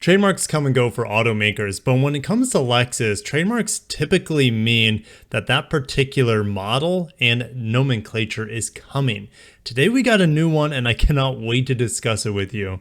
Trademarks come and go for automakers, but when it comes to Lexus, trademarks typically mean that that particular model and nomenclature is coming. Today we got a new one and I cannot wait to discuss it with you.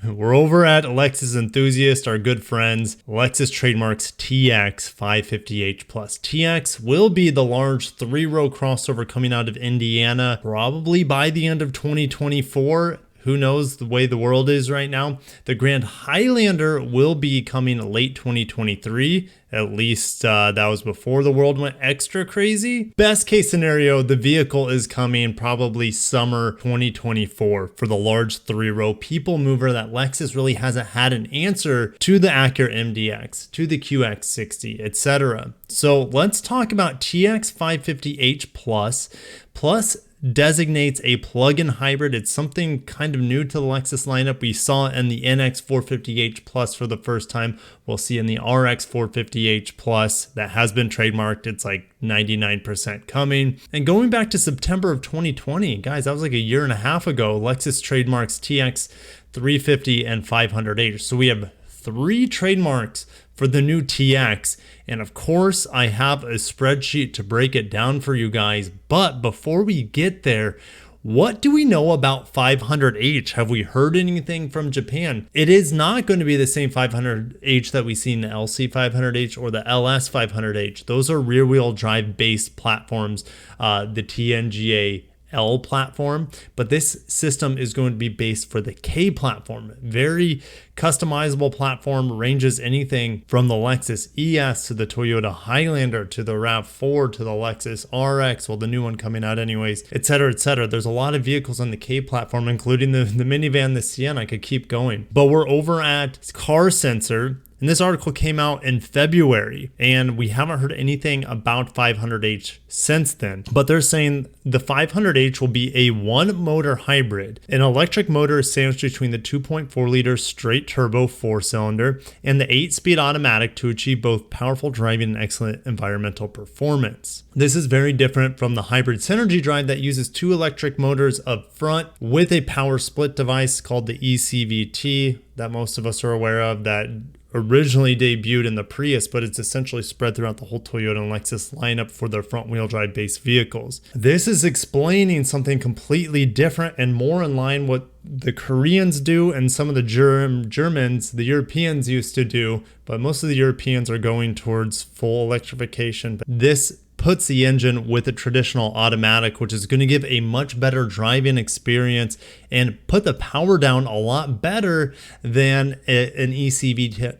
We're over at Lexus Enthusiast, our good friends. Lexus Trademark's TX 550h Plus. TX will be the large 3-row crossover coming out of Indiana, probably by the end of 2024. Who knows the way the world is right now. The Grand Highlander will be coming late 2023. At least that was before the world went extra crazy. Best case scenario, the vehicle is coming probably summer 2024 for the large 3-row people mover that Lexus really hasn't had an answer to the Acura MDX, to the QX60, etc. So let's talk about TX 550h Plus. Plus designates a plug-in hybrid. It's something kind of new to the Lexus lineup. We saw in the NX 450h Plus for the first time. We'll see in the RX 450h Plus that has been trademarked. It's like 99% coming. And going back to September of 2020, guys, that was like a year and a half ago, Lexus trademarks TX 350 and 500h. So we have 3 trademarks for the new TX. And of course, I have a spreadsheet to break it down for you guys. But before we get there, what do we know about 500h? Have we heard anything from Japan? It is not going to be the same 500h that we see in the LC 500h or the LS 500h. Those are rear-wheel drive based platforms, the TNGA L platform, but this system is going to be based for the K platform. Very customizable platform, ranges anything from the Lexus ES to the Toyota Highlander to the RAV4 to the Lexus RX, well, the new one coming out anyways, etc., etc. There's a lot of vehicles on the K platform, including the minivan, the Sienna. I could keep going, but we're over at Car Sensor. And this article came out in February, and we haven't heard anything about 500h since then. But they're saying the 500h will be a 1-motor hybrid. An electric motor is sandwiched between the 2.4-liter straight turbo 4-cylinder and the 8-speed automatic to achieve both powerful driving and excellent environmental performance. This is very different from the hybrid synergy drive that uses 2 electric motors up front with a power split device called the ECVT that most of us are aware of, that originally debuted in the Prius, but it's essentially spread throughout the whole Toyota and Lexus lineup for their front-wheel drive based vehicles. This is explaining something completely different and more in line what the Koreans do and some of the Germans, the Europeans used to do, but most of the Europeans are going towards full electrification. But this puts the engine with a traditional automatic, which is going to give a much better driving experience and put the power down a lot better than an ECVT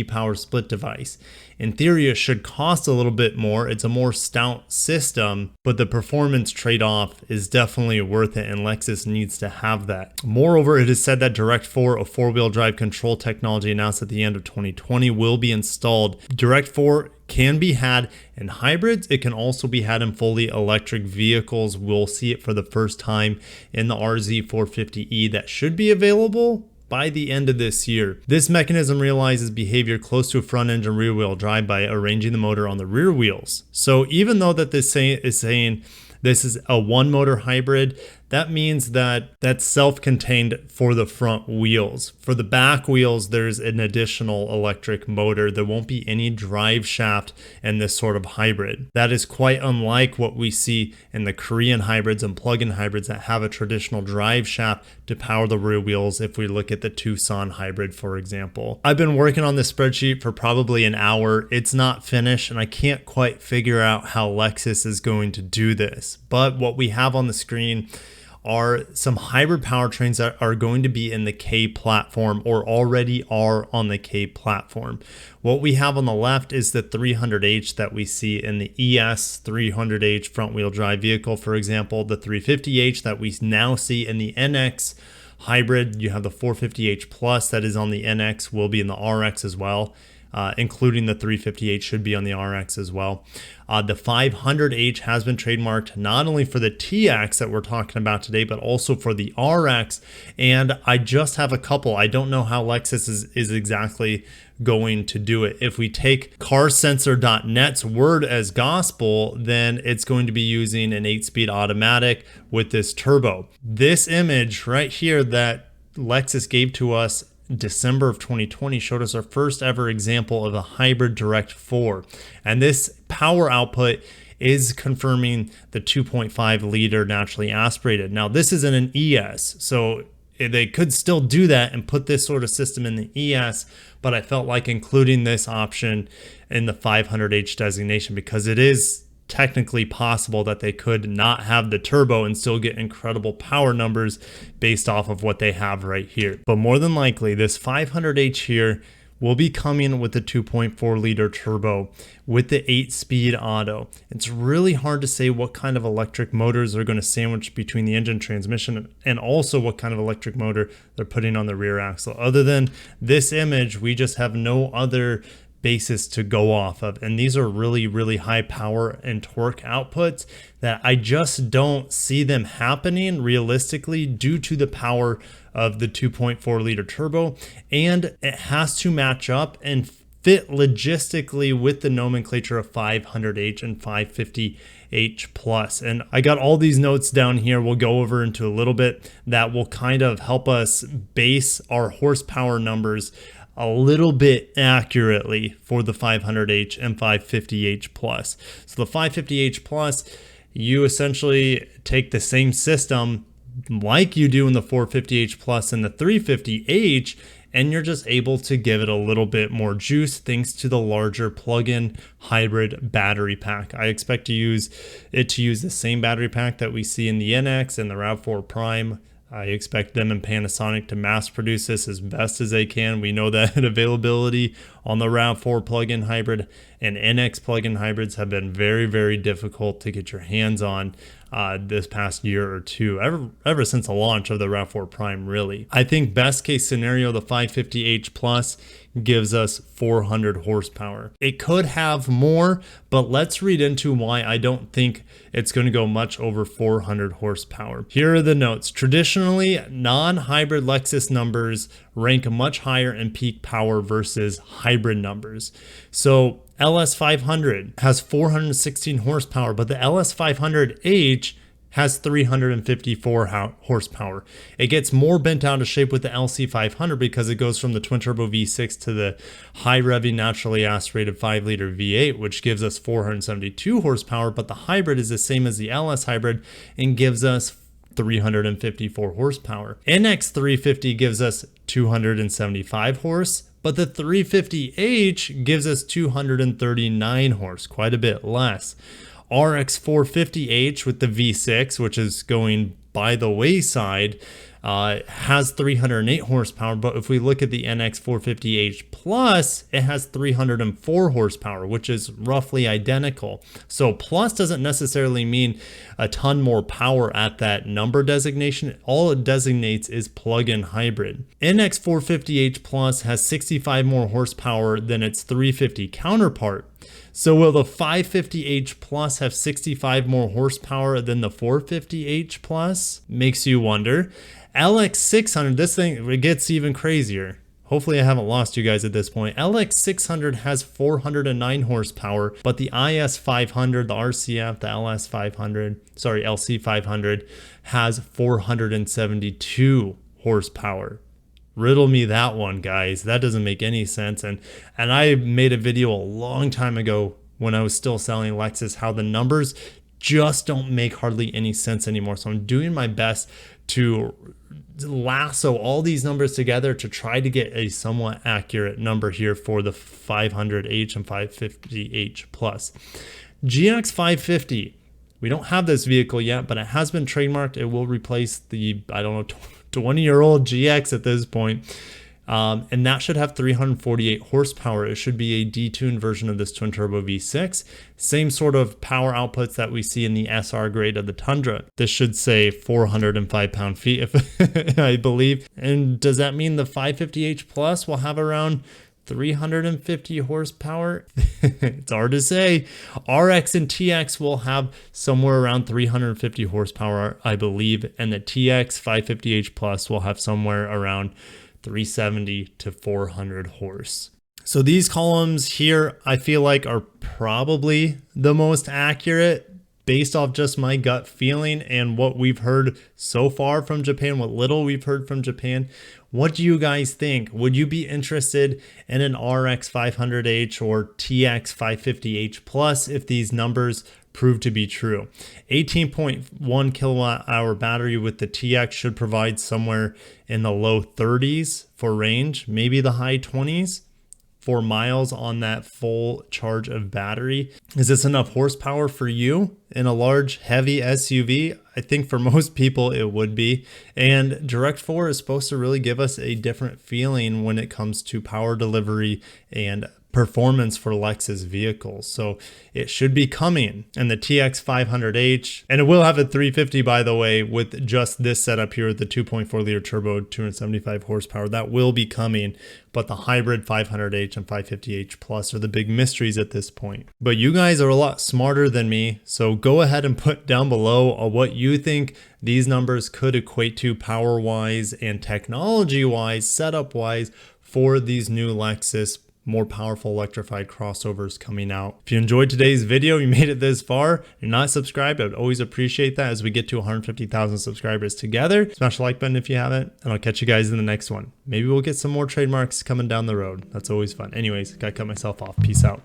power split device. In theory, it should cost a little bit more. It's a more stout system, but the performance trade-off is definitely worth it, and Lexus needs to have that. Moreover, it is said that Direct4, a 4-wheel drive control technology announced at the end of 2020, will be installed. Direct4 can be had in hybrids. It can also be had in fully electric vehicles. We'll see it for the first time in the RZ450e that should be available by the end of this year. This mechanism realizes behavior close to a front engine rear wheel drive by arranging the motor on the rear wheels. So even though that this is saying this is a 1-motor hybrid, that means that that's self-contained for the front wheels. For the back wheels, there's an additional electric motor. There won't be any drive shaft in this sort of hybrid. That is quite unlike what we see in the Korean hybrids and plug-in hybrids that have a traditional drive shaft to power the rear wheels. If we look at the Tucson hybrid, for example. I've been working on this spreadsheet for probably an hour. It's not finished, and I can't quite figure out how Lexus is going to do this. But what we have on the screen are some hybrid powertrains that are going to be in the K platform or already are on the K platform. What we have on the left is the 300h that we see in the ES 300h front wheel drive vehicle, for example, the 350h that we now see in the NX hybrid. You have the 450h Plus that is on the NX, will be in the RX as well. including the 350h should be on the RX as well. The 500h has been trademarked not only for the TX that we're talking about today, but also for the RX. And I just have a couple. I don't know how Lexus is exactly going to do it. If we take carsensor.net's word as gospel, then it's going to be using an 8-speed automatic with this turbo. This image right here that Lexus gave to us December of 2020 showed us our first ever example of a hybrid direct 4, and this power output is confirming the 2.5 liter naturally aspirated. Now this isn't an ES, so they could still do that and put this sort of system in the ES, but I felt like including this option in the 500h designation because it is technically possible that they could not have the turbo and still get incredible power numbers based off of what they have right here. But more than likely, this 500h here will be coming with the 2.4 liter turbo with the 8-speed auto. It's really hard to say what kind of electric motors are going to sandwich between the engine, transmission, and also what kind of electric motor they're putting on the rear axle. Other than this image, we just have no other basis to go off of, and these are really high power and torque outputs that I just don't see them happening realistically due to the power of the 2.4 liter turbo, and it has to match up and fit logistically with the nomenclature of 500h and 550h plus. And I got all these notes down here we'll go over into a little bit that will kind of help us base our horsepower numbers a little bit accurately for the 500h and 550h plus. So the 550h plus, you essentially take the same system like you do in the 450h plus and the 350h, and you're just able to give it a little bit more juice thanks to the larger plug-in hybrid battery pack. I expect to use the same battery pack that we see in the NX and the RAV4 Prime. I expect them and Panasonic to mass produce this as best as they can. We know that availability on the RAV4 plug-in hybrid and NX plug-in hybrids have been very difficult to get your hands on this past year or two, ever since the launch of the RAV4 Prime, really. I think best case scenario, the 550h plus gives us 400 horsepower. It could have more, but let's read into why I don't think it's going to go much over 400 horsepower. Here are the notes. Traditionally, non-hybrid Lexus numbers rank much higher in peak power versus hybrid numbers. So LS500 has 416 horsepower, but the LS500H has 354 horsepower. It gets more bent out of shape with the LC500 because it goes from the twin turbo V6 to the high revving naturally aspirated 5 liter V8, which gives us 472 horsepower, but the hybrid is the same as the LS hybrid and gives us 354 horsepower. NX350 gives us 275 horse, but the 350h gives us 239 horse, quite a bit less. RX 450h with the V6, which is going by the wayside, has 308 horsepower, but if we look at the NX 450h Plus, it has 304 horsepower, which is roughly identical. So plus doesn't necessarily mean a ton more power at that number designation. All it designates is plug-in hybrid. NX 450h Plus has 65 more horsepower than its 350 counterpart. So will the 550h Plus have 65 more horsepower than the 450h Plus? Makes you wonder. LX600, this thing, it gets even crazier. Hopefully I haven't lost you guys at this point. LX600 has 409 horsepower, but the IS500, the RCF, the LC500 has 472 horsepower. Riddle me that one, guys. That doesn't make any sense. And I made a video a long time ago when I was still selling Lexus, how the numbers just don't make hardly any sense anymore. So I'm doing my best to lasso all these numbers together to try to get a somewhat accurate number here for the 500h and 550h plus. GX 550. We don't have this vehicle yet, but it has been trademarked. It will replace the, I don't know, 20-year-old GX at this point. And that should have 348 horsepower. It should be a detuned version of this twin turbo V6. Same sort of power outputs that we see in the SR grade of the Tundra. This should say 405 pound-feet, if I believe. And does that mean the 550h Plus will have around 350 horsepower. It's hard to say. RX and TX will have somewhere around 350 horsepower, I believe, and the TX 550h Plus will have somewhere around 370 to 400 horse. So these columns here, I feel like, are probably the most accurate based off just my gut feeling and what we've heard so far from Japan, what little we've heard from Japan. What do you guys think? Would you be interested in an RX 500h or TX 550h Plus if these numbers prove to be true? 18.1 kilowatt hour battery with the TX should provide somewhere in the low 30s for range, maybe the high 20s. for miles on that full charge of battery. Is this enough horsepower for you in a large, heavy SUV? I think for most people it would be. And Direct 4 is supposed to really give us a different feeling when it comes to power delivery and performance for Lexus vehicles. So it should be coming. And the TX 500h, and it will have a 350, by the way, with just this setup here, the 2.4 liter turbo, 275 horsepower, that will be coming. But the hybrid 500h and 550h Plus are the big mysteries at this point. But you guys are a lot smarter than me, so go ahead and put down below what you think these numbers could equate to power-wise and technology-wise, setup-wise for these new Lexus more powerful electrified crossovers coming out. If you enjoyed today's video, you made it this far, you're not subscribed, I would always appreciate that as we get to 150,000 subscribers together. Smash the like button if you haven't, and I'll catch you guys in the next one. Maybe we'll get some more trademarks coming down the road. That's always fun. Anyways, gotta cut myself off. Peace out.